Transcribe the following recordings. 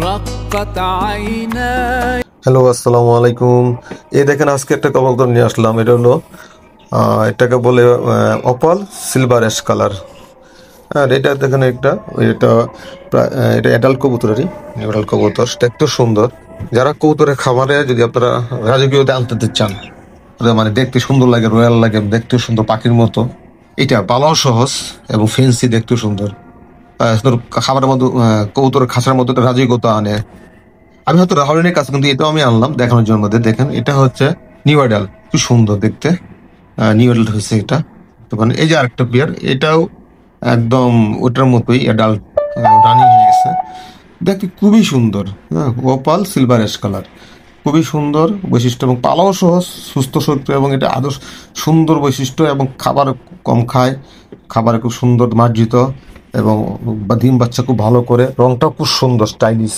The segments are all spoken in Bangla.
رقت عيناي। হ্যালো, আসসালামু আলাইকুম। এই দেখেন আজকে একটা কবুতর নিয়ে আসলাম। এটা হলো এটাকে বলে অপাল সিলভার অ্যাশ কালার। আর এটা দেখেন এটা এটা অ্যাডাল্ট কবুতরেরই, অ্যাডাল্ট কবুতর, দেখতে সুন্দর। যারা কবুতরের খামারে যদি আপনারা রাজকীয়তা আনতে চান, মানে দেখতে সুন্দর লাগে, রয়্যাল লাগে, দেখতে সুন্দর পাখির মতো, এটা পালাও সহজ এবং ফেন্সি, দেখতে সুন্দর। সুন্দর খাবারের মধ্যে, কবুতরের খাঁচার মধ্যে একটা রাজকীয়তা আনে। আমি হয়তো রাহুলের কাছে, কিন্তু এটাও আমি আনলাম দেখানোর জন্য। দেখেন এটা হচ্ছে নিউ আইডাল, খুব সুন্দর দেখতে। নিউ আইডাল হয়েছে এটা। তো মানে এই যে আরেকটা পেয়ার, এটাও একদম ওটার মতোই অ্যাডাল্ট, রানিং হয়ে গেছে। দেখতে খুবই সুন্দর। হ্যাঁ, ওপাল সিলভার অ্যাশ কালার, খুবই সুন্দর বৈশিষ্ট্য এবং পালাও সহজ, সুস্থ শরীর, এবং এটা আদর্শ সুন্দর বৈশিষ্ট্য। এবং খাবার কম খায়, খাবারে খুব সুন্দর মার্জিত, এবং ডিম বাচ্চা খুব ভালো করে। রংটাও খুব সুন্দর, স্টাইলিশ,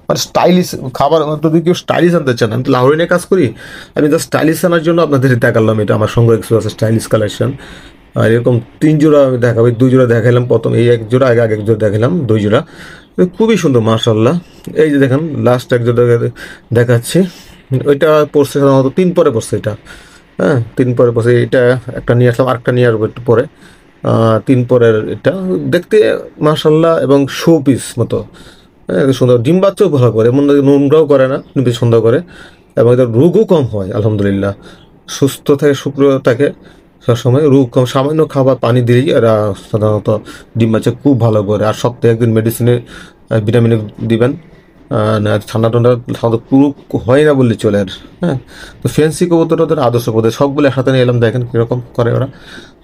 মানে স্টাইলিশ খাবার। যদি কেউ স্টাইলিশ আনতে চান, আমি তো লাহোরিনে কাজ করি, আমি তো স্টাইলিশ আনার জন্য আপনাদের দেখালাম। এটা আমার সঙ্গে কিছু আছে স্টাইলিশ কালেকশন। আর এরকম 3 জোড়া আমি দেখাবো। 2 জোড়া দেখালাম প্রথম, এই 1 জোড়া, আগে 1 জোড়া দেখালাম, 2 জোড়া। খুবই সুন্দর মাশাল্লাহ। এই যে দেখেন লাস্ট 1 জোড়া দেখাচ্ছি। ওইটা পড়ছে সাধারণত 3 পরে পড়ছে এটা। হ্যাঁ, 3 পরে পড়ছে এটা। একটা নিয়ে আসলাম, আরেকটা নিয়ে আসবো একটু পরে। 3 পরের এটা দেখতে মাশাল্লাহ, এবং শো পিস মতো। হ্যাঁ, সুন্দর। ডিম বাচ্চাও ভালো করে, এমন নোংরাও করে না, বেশ সুন্দর করে। এবং এদের রোগও কম হয় আলহামদুলিল্লাহ। সুস্থ থাকে, শুক্র থাকে সবসময়, রোগ কম। সামান্য খাবার পানি দিলেই এরা সাধারণত ডিম বাচ্চা খুব ভালো করে। আর সপ্তাহে একদিন মেডিসিনে, ভিটামিনে দিবেন। না ঠান্ডা ঠান্ডা সাধারণত পুরো হয় না বললে চলে। আর হ্যাঁ, তো ফ্যান্সি কবুতর ওদের আদর্শ কবুতর, সবগুলো একসাথে নিয়ে এলাম। দেখেন কিরকম করে ওরা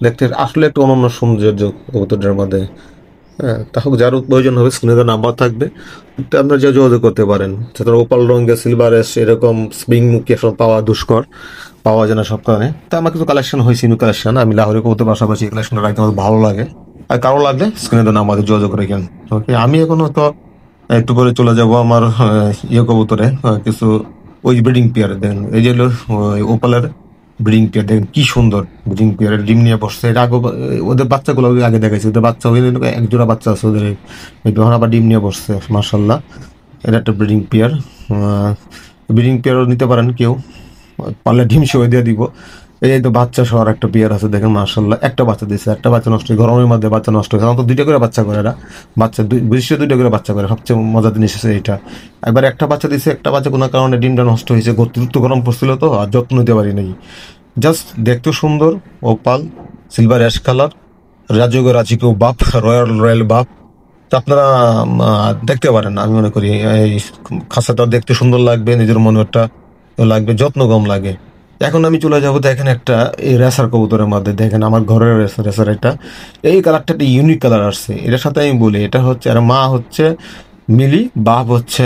দেখতে, আসলে একটু অনন্য সৌন্দর্য কবুতরদের মধ্যে। হ্যাঁ, তাহলে যার প্রয়োজন হবে স্ক্রিনে নাম্বার থাকবে, তো আপনারা যা যোগাযোগ করতে পারেন। সেটা ওপাল রঙের সিলভার এস, এরকম স্প্রিং মুখী আসলে পাওয়া দুষ্কর, পাওয়া যায় না সব কারণে। তা আমার কিছু কালেকশন হয়েছে, নিউ কালেকশন। আমি লাহোরে কবুতর পাশাপাশি এই কালেকশনটা রাখতে আমার ভালো লাগে। আর কারো লাগলে স্ক্রিনে নাম্বারে যোগাযোগ রেখেন। ওকে, আমি এখনো তো একটু পরে চলে যাব আমার কবুতরে, কিছু ওই ব্রিডিং পেয়ার। দেখেন এই যে হলো ওপালের ব্রিডিং পেয়ার, দেখেন কি সুন্দর ব্রিডিং পেয়ারের ডিম নিয়ে বসছে। এর আগে ওদের বাচ্চাগুলো আগে দেখাইছে, ওদের বাচ্চা হয়ে 1 জোড়া বাচ্চা আছে ওদের, তখন আবার ডিম নিয়ে বসছে মার্শাল্লাহ। এটা একটা ব্রিডিং পেয়ার। ব্রিডিং পেয়ারও নিতে পারেন কেউ, পারলে ডিম সহ দিয়ে দিব। এই তো বাচ্চা সহ একটা পেয়ার আছে, দেখেন মার্শাল্লাহ। একটা বাচ্চা দিয়েছে, একটা বাচ্চা নষ্ট হয় গরমের মধ্যে, বাচ্চা নষ্ট হয়। সাধারণত 2টা করে বাচ্চা করে এরা, বাচ্চা বিশেষ 2টা করে বাচ্চা করে। সবচেয়ে মজার জিনিস আছে এইটা। একবার একটা বাচ্চা দিয়েছে, একটা বাচ্চা কোনো কারণে ডিমটা নষ্ট হয়েছে, দ্রুত গরম পড়ছিল তো, আর যত্ন নিতে পারি নাই। জাস্ট দেখতে সুন্দর, ওপাল সিলভার অ্যাশ কালার, রাজকীয় বাপ, রয়্যাল বাপ। তো আপনারা দেখতে পারেন। আমি মনে করি এই খাঁচাটা দেখতে সুন্দর লাগবে, নিজের মনে একটা লাগবে, যত্ন কম লাগে। এখন আমি চলে যাবো, দেখেন একটা এই রেসার কবুতরের মধ্যে। দেখেন আমার ঘরের রেসার এটা, এই কালারটা একটা ইউনিক কালার আসছে। এটার সাথে আমি বলি, এটা হচ্ছে, আর মা হচ্ছে মিলি, বাপ হচ্ছে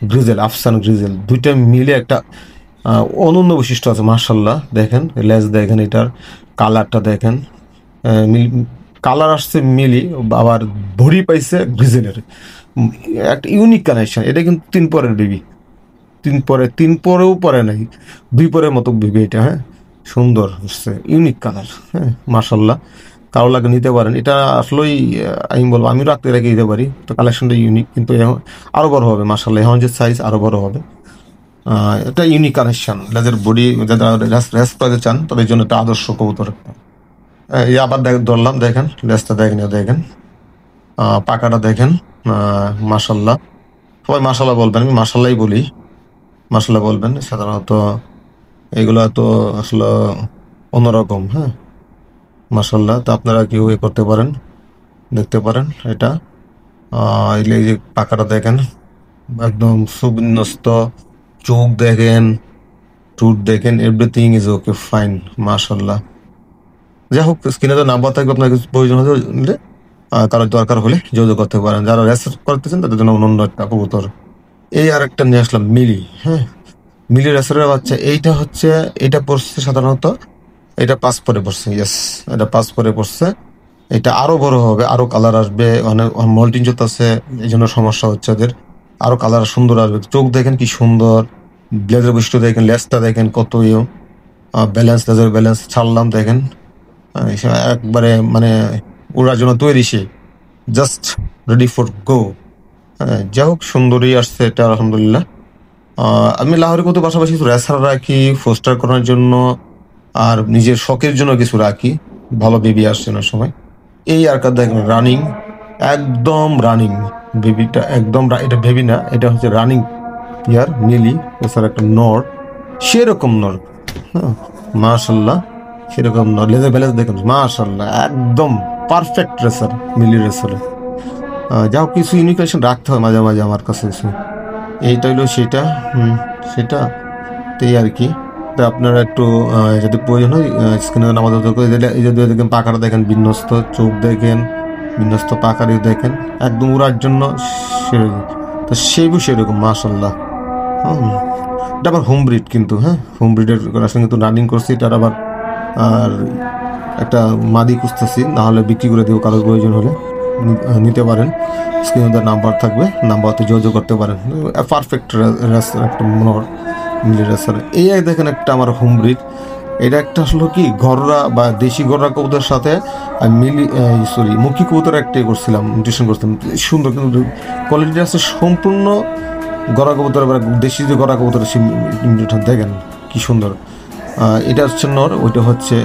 গ্রিজেল, আফসান গ্রিজেল। দুইটা মিলে একটা অনন্য বৈশিষ্ট্য আছে মার্শাল্লাহ। দেখেন লেজ, দেখেন এটার কালারটা দেখেন। কালার আসছে মিলি, আবার ভরি পাইছে গ্রিজেলের। একটা ইউনিক কানেকশন। এটা কিন্তু 3 পরের বেবি, 3 পরেও পরে নাই, 2 পরের মতো বেবি এটা। হ্যাঁ, সুন্দর হচ্ছে, ইউনিক কালার। হ্যাঁ মার্শাল্লাহ, কারো লাগে নিতে পারেন। এটা আসলেই আমি বলবো, আমি রাখতে রেখে দিতে পারি। তো কালেকশনটা ইউনিক, কিন্তু এখন আরো বড় হবে মার্শাল্লাহ। এখন যে সাইজ আরো বড় হবে। এটা ইউনিক কানেকশন। লেজের বডি যারা রেস্ট পাইতে চান, তাদের জন্য একটা আদর্শ কবুতর। এই আবার ধরলাম, দেখেন লেজটা দেখেন, দেখেন পাকাটা দেখেন। মাশাল্লাহ, সবাই মাশাল্লাহ বলবেন, আমি মাশাল্লাহ বলি, মাশাল্লাহ বলবেন সাধারণত। এগুলা তো আসলে অন্যরকম। হ্যাঁ মাশাল্লাহ, তো আপনারা কেউ করতে পারেন, দেখতে পারেন এটা। এই যে পাকাটা দেখেন, একদম সুবিন্যস্ত। চোখ দেখেন, টুট দেখেন, এভরিথিং ইজ ওকে, ফাইন মাশাল্লাহ। যাই হোক, স্ক্রিনে তো নাম্বার থাকবে, আপনার কিছু প্রয়োজন হলে, কারোর দরকার হলে যোগাযোগ করতে পারেন। যারা রেস করতেছেন তাদের জন্য অনন্য একটা কবুতর। এই আর একটা নিয়ে আসলাম মিলি। হ্যাঁ, মিলি রেসারের বাচ্চা। এইটা হচ্ছে, এটা পড়ছে সাধারণত, এটা 5 পরে পড়ছে। ইয়েস, এটা 5 পরে পড়ছে। এটা আরো বড় হবে, আরো কালার আসবে, অনেক মল্টিং জোত আছে, এই জন্য সমস্যা হচ্ছে ওদের। আরো কালার সুন্দর আসবে। চোখ দেখেন কি সুন্দর, ব্লেজের বৈশিষ্ট্য দেখেন, লেজটা দেখেন কত ব্যালেন্স, লেজের ব্যালেন্স ছাড়লাম দেখেন। একবারে মানে ওড়ার জন্য তৈরি সে, জাস্ট রেডি ফর গো। হ্যাঁ, যাই হোক সুন্দরী আসছে এটা আলহামদুলিল্লাহ। আমি লাহোরি কবুতর পাশাপাশি কিছু রেসার রাখি ফোস্টার করার জন্য, আর নিজের শখের জন্য কিছু রাখি। ভালো বেবি আসছে না সময় এই আর কার দেখেন রানিং, একদম রানিং বেবিটা, একদম এটা বেবি না, এটা হচ্ছে রানিং ইয়ার মিলি এছাড়া একটা নর, সেরকম নর। হ্যাঁ, মাশাল্লাহ সেরকম নর, লেজার ব্যালেন্স দেখুন মাশাল্লাহ একদম পারফেক্ট রেসার, মিলি রেসার। যা হোক কিছু ইউনিকেশন রাখতে হয় মাঝে মাঝে আমার কাছে কিছু, এইটা হলো সেটা, সেটা তাই আর কি। তো আপনারা একটু যদি প্রয়োজন হয় স্ক্রিনে আমাদের এই যদি দেখেন পাখাটা দেখেন বিন্যস্ত, চোখ দেখেন বিন্যস্ত, পাখারি দেখেন একদম উড়ার জন্য সেরকম। তো সেবু সেরকম মাশাল্লাহ। এটা আবার হোম ব্রিড কিন্তু, হ্যাঁ হোম ব্রিডের সঙ্গে কিন্তু রানিং করছি এটার আবার। আর একটা মাদি খুঁজতেছি, না হলে বিক্রি করে দেবো, কারোর প্রয়োজন হলে নিতে পারেন। স্ক্রিনে নাম্বার থাকবে, নাম্বারতে যোগাযোগ করতে পারেন। পারফেক্ট একটা মনোহর মিলি রেসার। এই দেখেন একটা আমার হোম ব্রিড, এটা একটা আসলে কি ঘররা বা দেশি ঘররা কবুতরের সাথে মুখী কবুতর একটাই করছিলাম, নিউট্রিশন করছিলাম সুন্দর, কিন্তু কোয়ালিটি আছে সম্পূর্ণ গড়া কবুতর। এবার দেশি যে গড়া কবুতর সে দেখেন কি সুন্দর। এটা হচ্ছে নর, ওইটা হচ্ছে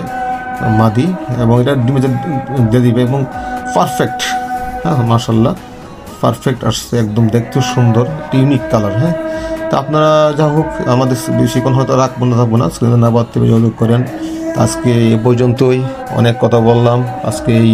মাদি, এবং এটা ডিমে দিয়ে দিবে এবং পারফেক্ট। হ্যাঁ মাশাল্লাহ পারফেক্ট আসছে একদম, দেখতে সুন্দর, ইউনিক কালার। হ্যাঁ, তা আপনারা যা হোক আমাদের বেশিক্ষণ হয়তো রাখবো না থাকবো না, স্ক্রিনে না বাড়তে যোগাযোগ করেন। আজকে এ পর্যন্তই, অনেক কথা বললাম আজকে এই